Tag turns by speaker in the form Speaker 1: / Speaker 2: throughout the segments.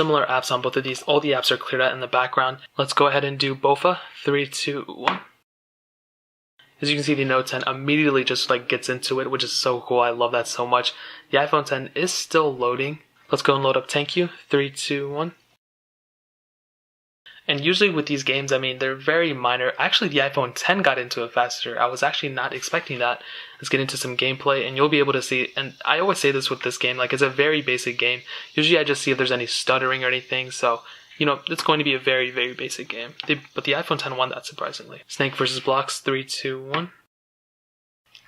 Speaker 1: Similar apps on both of these. All the apps are cleared out in the background. Let's go ahead and do BOFA. 3, 2, 1. As you can see, the Note 10 immediately just gets into it, which is so cool. I love that so much. The iPhone 10 is still loading. Let's go and load up Thank You. 3, 2, 1. And usually with these games, they're very minor. Actually, the iPhone 10 got into it faster. I was actually not expecting that. Let's get into some gameplay, and you'll be able to see, and I always say this with this game, it's a very basic game. Usually I just see if there's any stuttering or anything, so, it's going to be a very, very basic game. But the iPhone 10 won that, surprisingly. Snake versus Blocks, 3, 2, 1.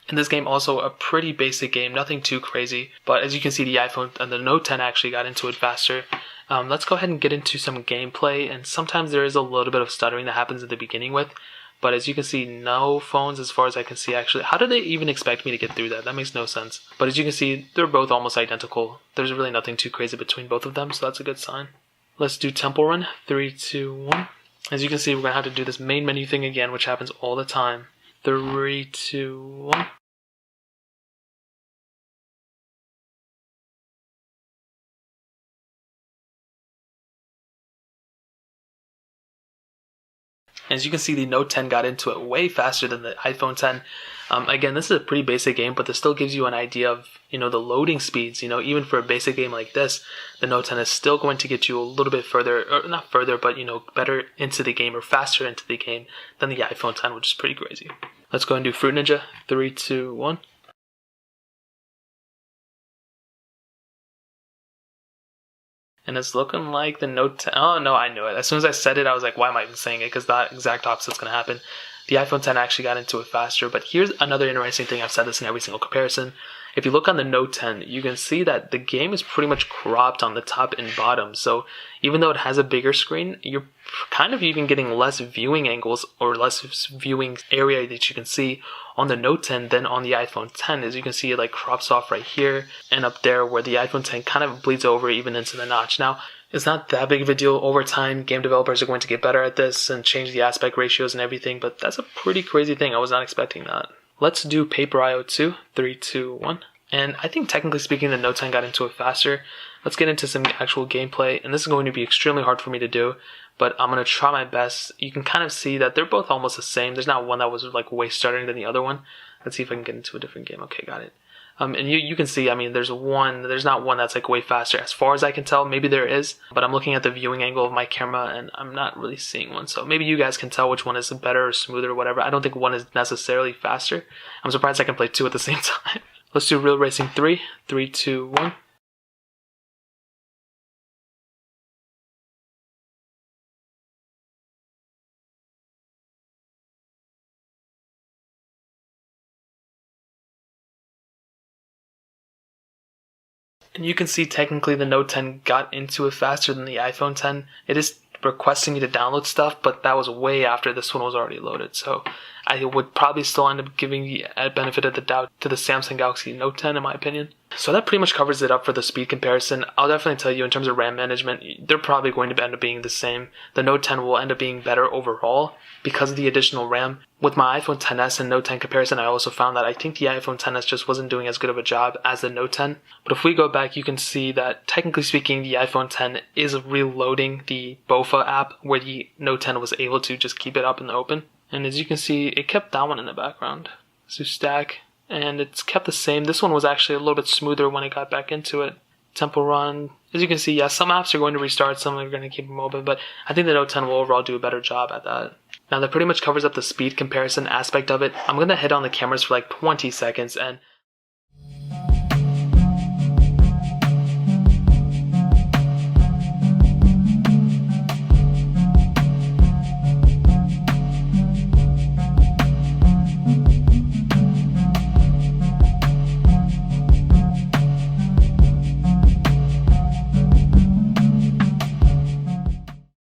Speaker 1: In this game, also a pretty basic game, nothing too crazy. But as you can see, the iPhone and the Note 10 actually got into it faster. Let's go ahead and get into some gameplay, and sometimes there is a little bit of stuttering that happens at the beginning with, but as you can see, no phones as far as I can see actually. How did they even expect me to get through that? That makes no sense. But as you can see, they're both almost identical. There's really nothing too crazy between both of them, so that's a good sign. Let's do Temple Run. 3, 2, 1. As you can see, we're going to have to do this main menu thing again, which happens all the time. 3, 2, 1. As you can see, the Note 10 got into it way faster than the iPhone 10. Again, this is a pretty basic game, but this still gives you an idea of, the loading speeds. Even for a basic game like this, the Note 10 is still going to get you a little bit further, or not further, but, better into the game or faster into the game than the iPhone 10, which is pretty crazy. Let's go and do Fruit Ninja. 3, 2, 1. And it's looking like the Note 10. Oh, no, I knew it. As soon as I said it, I was like, why am I even saying it? Because that exact opposite's going to happen. The iPhone 10 actually got into it faster. But here's another interesting thing. I've said this in every single comparison. If you look on the Note 10, you can see that the game is pretty much cropped on the top and bottom. So even though it has a bigger screen, you're kind of even getting less viewing angles or less viewing area that you can see on the Note 10 than on the iPhone 10. As you can see, it crops off right here and up there, where the iPhone 10 kind of bleeds over even into the notch. Now, it's not that big of a deal. Over time, game developers are going to get better at this and change the aspect ratios and everything, but that's a pretty crazy thing. I was not expecting that. Let's do Paper IO 2. 3, 2, 1. And I think technically speaking, the Note 10 got into it faster. Let's get into some actual gameplay, and this is going to be extremely hard for me to do, but I'm going to try my best. You can kind of see that they're both almost the same. There's not one that was way stuttering than the other one. Let's see if I can get into a different game. Okay, got it. And you can see, there's not one that's way faster. As far as I can tell, maybe there is, but I'm looking at the viewing angle of my camera and I'm not really seeing one. So maybe you guys can tell which one is better or smoother or whatever. I don't think one is necessarily faster. I'm surprised I can play two at the same time. Let's do Real Racing 3. 3, 2, 1. And you can see technically the Note 10 got into it faster than the iPhone 10. It is requesting me to download stuff, but that was way after this one was already loaded. So I would probably still end up giving the benefit of the doubt to the Samsung Galaxy Note 10 in my opinion. So that pretty much covers it up for the speed comparison. I'll definitely tell you in terms of RAM management, they're probably going to end up being the same. The Note 10 will end up being better overall because of the additional RAM. With my iPhone XS and Note 10 comparison, I also found that I think the iPhone XS just wasn't doing as good of a job as the Note 10. But if we go back, you can see that technically speaking, the iPhone 10 is reloading the BOFA app where the Note 10 was able to just keep it up in the open. And as you can see, it kept that one in the background. So stack, and it's kept the same. This one was actually a little bit smoother when it got back into it. Temple Run. As you can see, yeah, some apps are going to restart, some are going to keep them open, but I think the Note 10 will overall do a better job at that. Now that pretty much covers up the speed comparison aspect of it. I'm going to hit on the cameras for 20 seconds, and